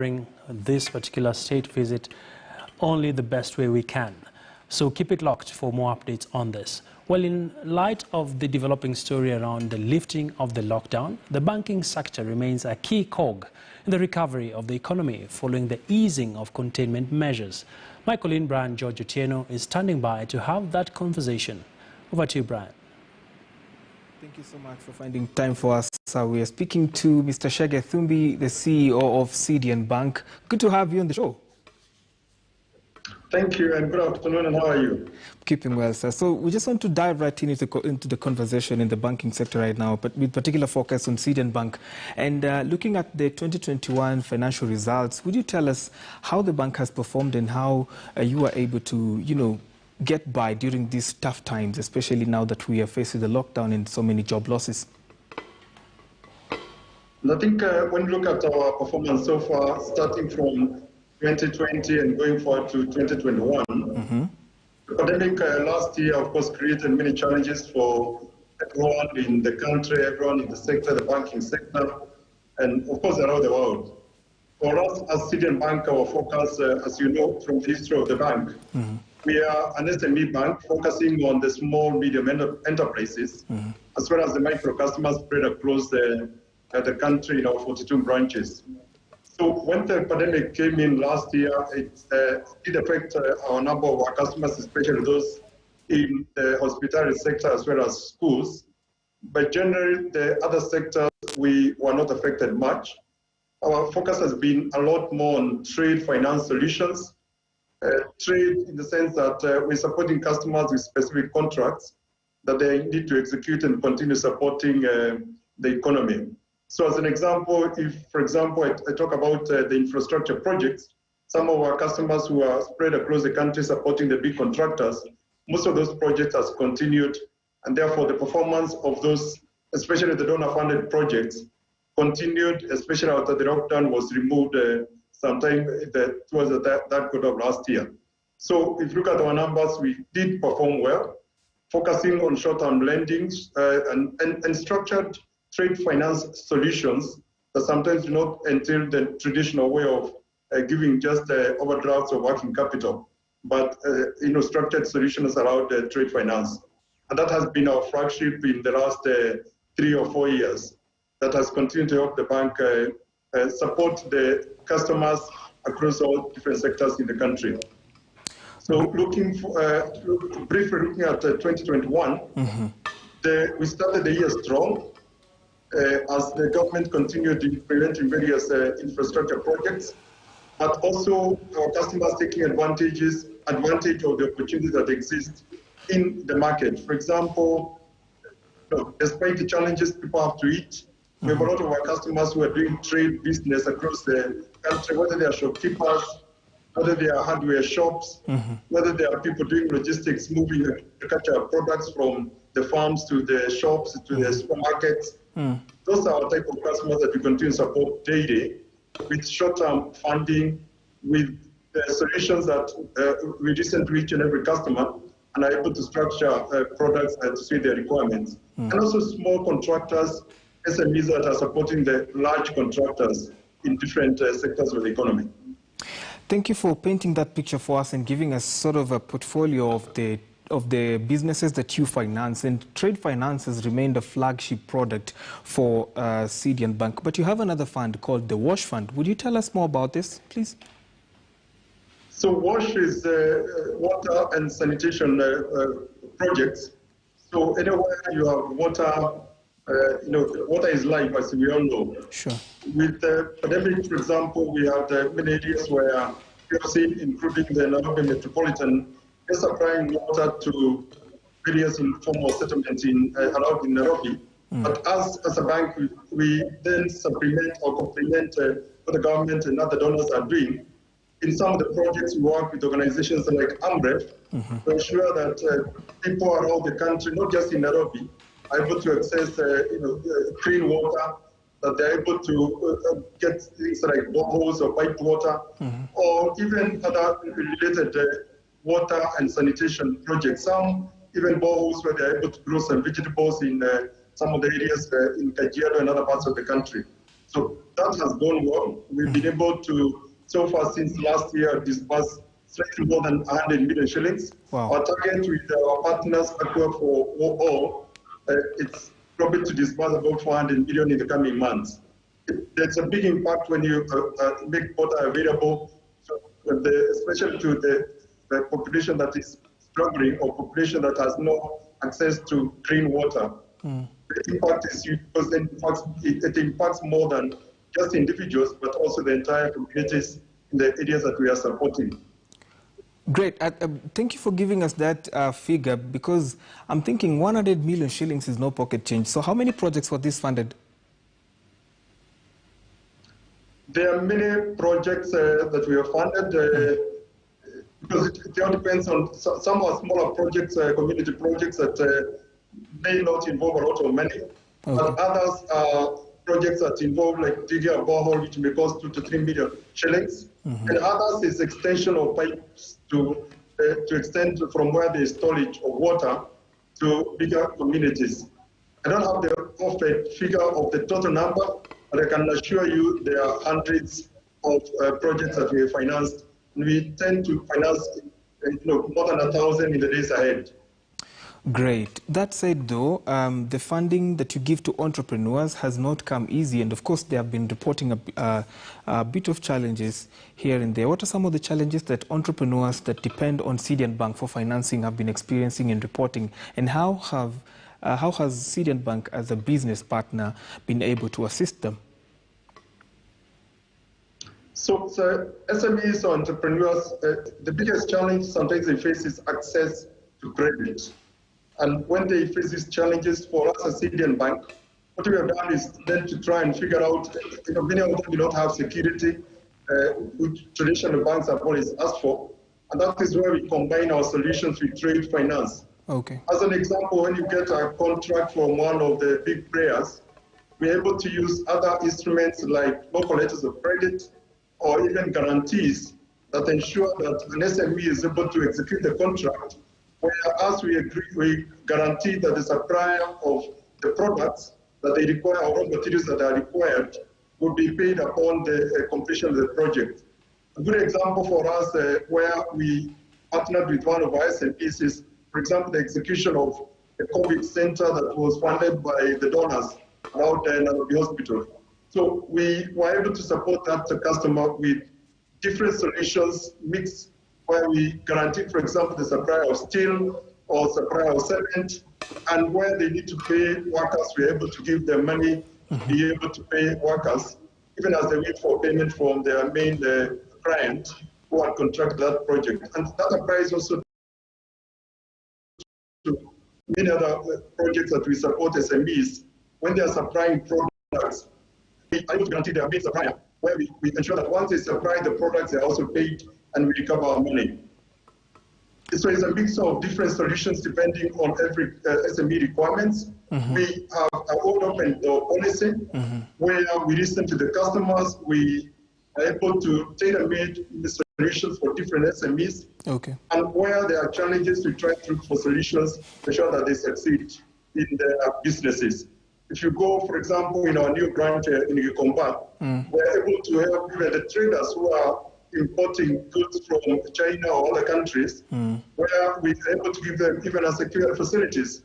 during this particular state visit only the best way we can. So keep it locked for more updates on this. Well, in light of the developing story around the lifting of the lockdown, the banking sector remains a key cog in the recovery of the economy following the easing of containment measures. My colleague Brian George Otieno is standing by to have that conversation. Over to you, Brian. Thank you so much for finding time for us. We are speaking to Mr. Chege Thumbi, the CEO of CDN Bank. Good to have you on the show. Thank you, and good afternoon, and how are you? Keeping well, sir. So we just want to dive right into the conversation in the banking sector right now, but with particular focus on CDN Bank. And looking at the 2021 financial results, would you tell us how the bank has performed and how you are able to, get by during these tough times, especially now that we are facing the lockdown and so many job losses? I think when you look at our performance so far, starting from 2020 and going forward to 2021, the pandemic last year, of course, created many challenges for everyone in the country, everyone in the sector, the banking sector, and of course around the world. For us as CDN Bank, our focus, as you know from the history of the bank, we are an SME bank focusing on the small, medium enterprises, as well as the micro customers spread across the country in our 42 branches. So when the pandemic came in last year, it did affect our number of our customers, especially those in the hospitality sector as well as schools. But generally, the other sectors, we were not affected much. Our focus has been a lot more on trade finance solutions. Trade in the sense that we're supporting customers with specific contracts that they need to execute and continue supporting the economy. So as an example, if, for example, I talk about the infrastructure projects, some of our customers who are spread across the country supporting the big contractors, most of those projects has continued, and therefore the performance of those, especially the donor-funded projects, continued, especially after the lockdown was removed sometime towards that quarter of last year. So if you look at our numbers, we did perform well, focusing on short-term lendings and structured trade finance solutions that sometimes do not entail the traditional way of giving just overdrafts or working capital, but structured solutions around trade finance. And that has been our flagship in the last 3 or 4 years. That has continued to help the bank support the customers across all different sectors in the country. So briefly looking at 2021, we started the year strong as the government continued implementing various infrastructure projects, but also our customers taking advantage of the opportunities that exist in the market. For example, despite the challenges people have to eat, we have a lot of our customers who are doing trade business across the country, whether they are shopkeepers, whether they are hardware shops, whether they are people doing logistics, moving agricultural products from the farms to the shops, to the supermarkets. Those are our type of customers that we continue to support daily with short-term funding, with the solutions that we listen to each and every customer and are able to structure products to suit their requirements. And also small contractors, SMEs that are supporting the large contractors in different sectors of the economy. Thank you for painting that picture for us and giving us sort of a portfolio of the businesses that you finance. And trade finance has remained a flagship product for CDN Bank. But you have another fund called the WASH Fund. Would you tell us more about this, please? So WASH is water and sanitation projects. So anywhere you have water, water is life, as we all know. Sure. With the pandemic, for example, we have many areas where we have seen, including the Nairobi metropolitan, they're supplying water to various informal settlements around in Nairobi. But as a bank, we then supplement or complement what the government and other donors are doing. In some of the projects, we work with organizations like AMREF to ensure that people around the country, not just in Nairobi, are able to access clean water, that they're able to get things like boreholes or piped water, or even other related water and sanitation projects. Some even boreholes where they're able to grow some vegetables in some of the areas in Kajiado and other parts of the country. So that has gone well. We've been able to, so far since last year, disburse slightly more than 100 million shillings. Wow. Our target with our partners, Aqua for all, it's probably to disburse about 400 million in the coming months. There's a big impact when you make water available, especially to the population that is struggling or population that has no access to clean water. The impact is huge because it impacts more than just individuals, but also the entire communities in the areas that we are supporting. Great. Thank you for giving us that figure, because I'm thinking 100 million shillings is no pocket change. So how many projects were this funded? There are many projects that we have funded because it all depends on some are smaller projects, community projects that may not involve a lot of money, but others are projects that involve like digging a borehole, which may cost 2 to 3 million shillings, and others is extension of pipes to extend from where there is storage of water to bigger communities. I don't have the perfect figure of the total number, but I can assure you there are hundreds of projects that we have financed. And we tend to finance more than 1,000 in the days ahead. Great. That said, though, the funding that you give to entrepreneurs has not come easy, and of course they have been reporting a bit of challenges here and there. What are some of the challenges that entrepreneurs that depend on Cedian Bank for financing have been experiencing and reporting, and how has Cedian Bank as a business partner been able to assist them? So SMEs or entrepreneurs, the biggest challenge sometimes they face is access to credit. And when they face these challenges, for us as Cedian Bank, what we have done is then to try and figure out, many of them do not have security, which traditional banks have always asked for. And that is where we combine our solutions with trade finance. Okay. As an example, when you get a contract from one of the big players, we're able to use other instruments like local letters of credit or even guarantees that ensure that an SME is able to execute the contract, whereas we guarantee that the supplier of the products that they require or raw materials that are required will be paid upon the completion of the project. A good example for us where we partnered with one of our SMEs is, for example, the execution of a COVID center that was funded by the donors around Nairobi Hospital. So we were able to support that customer with different solutions mixed, where we guarantee, for example, the supply of steel or supply of cement, and where they need to pay workers, we're able to give them money, be able to pay workers, even as they wait for payment from their main client who had contracted that project. And that applies also to many other projects that we support SMEs. When they are supplying products, we are able to guarantee their main supplier, where we ensure that once they supply the products, they're also paid and we recover our money. So it's a mix of different solutions depending on every SME requirements. We have our own open door policy where we listen to the customers. We are able to tailor-make the solutions for different SMEs. Okay. And where there are challenges, we try to look for solutions to ensure that they succeed in their businesses. If you go, for example, in our new branch in Gikomba, we're able to help even the traders who are importing goods from China or other countries, where we're able to give them even secure facilities.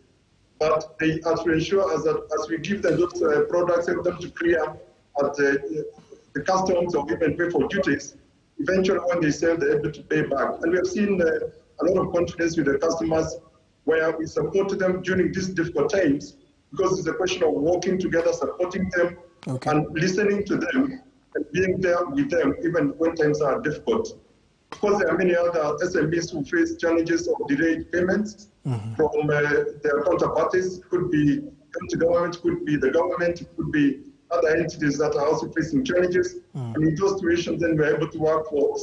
But they have to ensure that as we give them those products, help them to clear at the customs or even pay for duties, eventually when they sell, they're able to pay back. And we have seen a lot of confidence with the customers where we support them during these difficult times, because it's a question of working together, supporting them, and listening to them, and being there with them even when times are difficult. Of course, there are many other SMEs who face challenges of delayed payments from their counterparties. It could be county government, could be the government, it could be other entities that are also facing challenges. And in those situations, then we're able to work for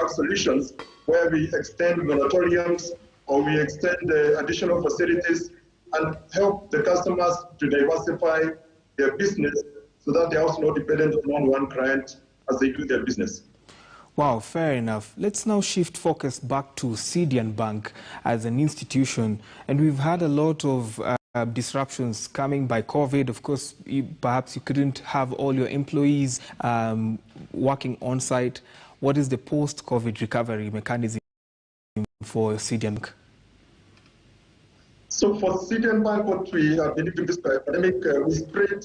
solutions where we extend moratoriums or we extend additional facilities and help the customers to diversify their business so that they're also not dependent on one client as they do their business. Wow, fair enough. Let's now shift focus back to Cedian Bank as an institution. And we've had a lot of disruptions coming by COVID. Of course, perhaps you couldn't have all your employees working on site. What is the post-COVID recovery mechanism for CDN Bank? So for CDN Bank, what we have been doing this pandemic, we spread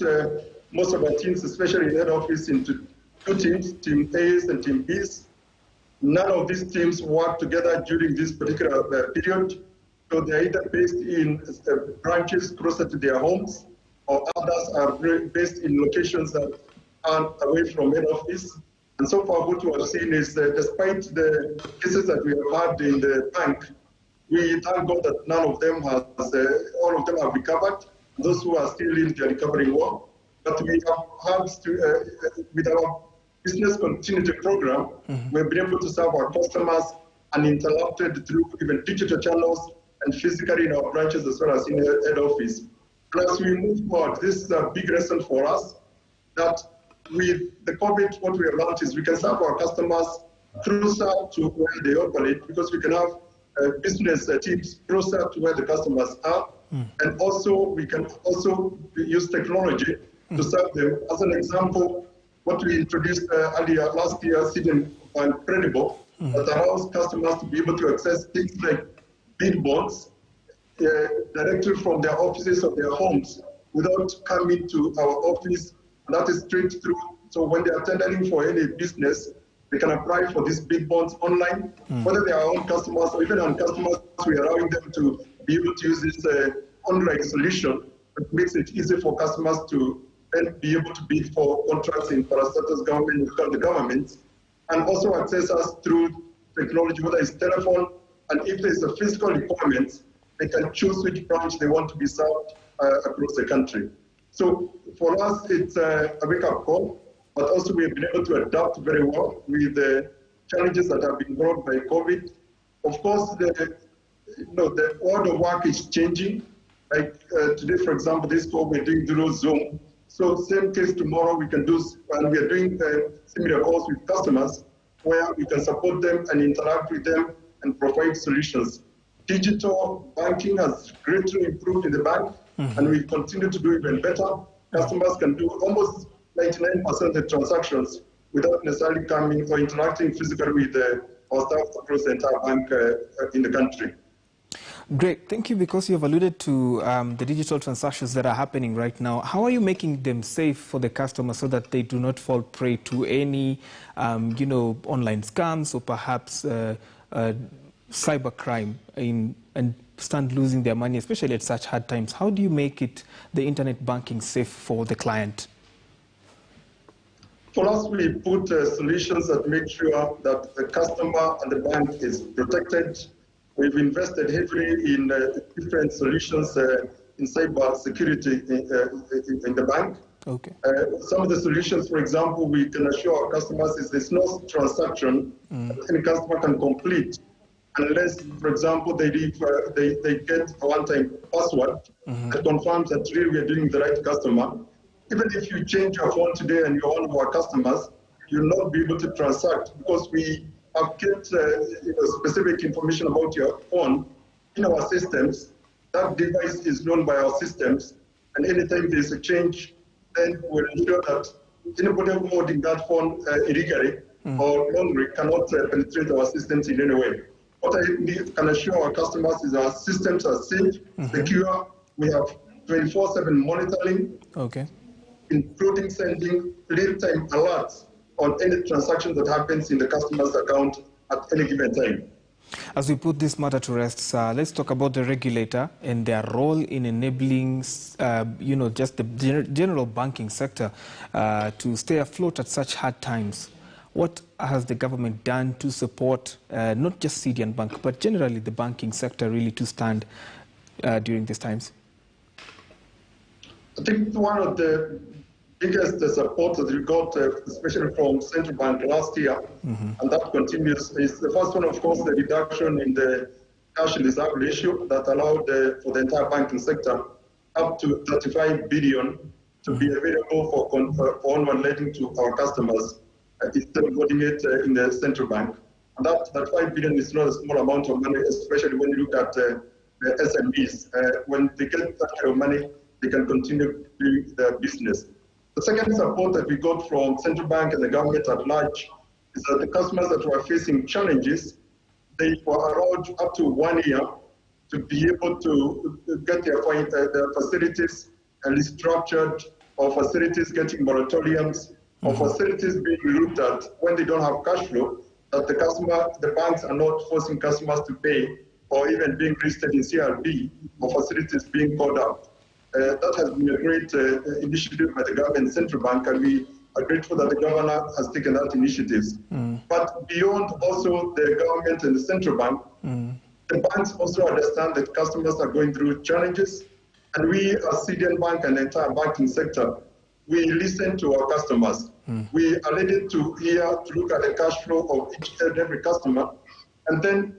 most of our teams, especially in head office, into two teams, Team A's and Team B's. None of these teams work together during this particular period. So they're either based in branches closer to their homes, or others are based in locations that are away from head office. And so far, what we have seen is despite the cases that we have had in the bank, we thank God that none of them has, all of them have recovered. Those who are still in, they're recovering well. But we have with our business continuity program, we've been able to serve our customers uninterrupted through even digital channels and physically in our branches as well as in the head office. And as we move forward, this is a big lesson for us that with the COVID, what we have learned is we can serve our customers closer to where they operate because we can have business teams closer to where the customers are. And also, we can also use technology to serve them. As an example, what we introduced earlier last year, CDN Credible, that allows customers to be able to access things like billboards directly from their offices or their homes without coming to our office. And that is straight through. So when they are tendering for any business, they can apply for these big bonds online, whether they are our own customers or even on customers, we are allowing them to be able to use this online solution. It makes it easy for customers to then be able to bid for contracts in parastatus government, the government, and also access us through technology, whether it's telephone, and if there's a physical requirement, they can choose which branch they want to be served across the country. So for us, it's a wake-up call, but also we have been able to adapt very well with the challenges that have been brought by COVID. Of course, the world of work is changing. Like today, for example, this call we're doing through Zoom. So same case tomorrow we can do, and we are doing similar calls with customers where we can support them and interact with them and provide solutions. Digital banking has greatly improved in the bank, and we continue to do even better. Customers can do almost 99% of the transactions without necessarily coming or interacting physically with our staff across the entire bank in the country. Great, thank you. Because you have alluded to the digital transactions that are happening right now, how are you making them safe for the customer so that they do not fall prey to any, online scams or perhaps cybercrime and stand losing their money, especially at such hard times? How do you make the internet banking safe for the client? For us, we put solutions that make sure that the customer and the bank is protected. We've invested heavily in different solutions in cyber security in the bank. Okay. Some of the solutions, for example, we can assure our customers is there's no transaction that any customer can complete unless, for example, they get a one-time password that confirms that really we are dealing with the right customer. Even if you change your phone today and you're one of our customers, you'll not be able to transact because we have kept specific information about your phone in our systems. That device is known by our systems, and anytime there's a change, then we'll ensure that anybody holding that phone illegally or wrongly cannot penetrate our systems in any way. What I can assure our customers is our systems are safe, secure. We have 24/7 monitoring, including sending real-time alerts on any transaction that happens in the customer's account at any given time. As we put this matter to rest, let's talk about the regulator and their role in enabling, just the general banking sector to stay afloat at such hard times. What has the government done to support not just CDN Bank, but generally the banking sector really to stand during these times? I think one of the biggest support that we got, especially from Central Bank last year, and that continues, is the first one, of course, the reduction in the cash reserve ratio that allowed for the entire banking sector up to 35 billion to be available for onward lending to our customers instead of holding it in the Central Bank. And that 5 billion is not a small amount of money, especially when you look at SMEs. When they get that kind of money, they can continue doing their business. The second support that we got from Central Bank and the government at large is that the customers that were facing challenges, they were allowed up to 1 year to be able to get their facilities restructured, or facilities getting moratoriums, or facilities being looked at when they don't have cash flow, that the banks are not forcing customers to pay, or even being listed in CRB, or facilities being called out. That has been a great initiative by the government and Central Bank, and we are grateful that the governor has taken that initiatives. But beyond also the government and the Central Bank, the banks also understand that customers are going through challenges, and we as CDN Bank and the entire banking sector, we listen to our customers. We are ready to look at the cash flow of each and every customer, and then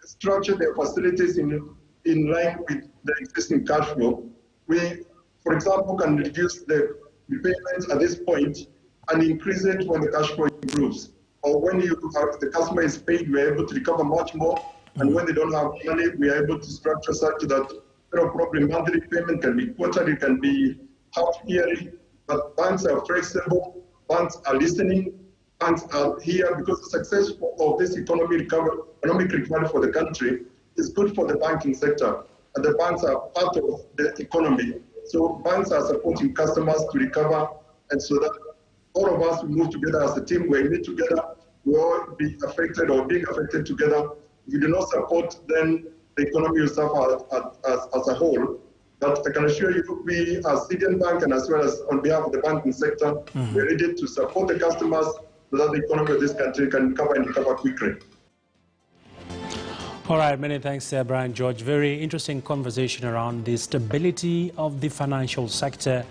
structure their facilities in line with the existing cash flow. We, for example, can reduce the repayments at this point and increase it when the cash flow improves. Or when the customer is paid, we are able to recover much more. And when they don't have money, we are able to structure such that probably monthly payment can be quarterly, can be half yearly. But banks are flexible, banks are listening, banks are here because the success of this economic recovery for the country is good for the banking sector. And the banks are part of the economy. So banks are supporting customers to recover, and so that all of us will move together as a team. We meet together, we all be affected or being affected together. If we do not support, then the economy will suffer as a whole. But I can assure you, we as CDN Bank and as well as on behalf of the banking sector, we're ready to support the customers so that the economy of this country can recover and recover quickly. All right, many thanks, Brian George. Very interesting conversation around the stability of the financial sector.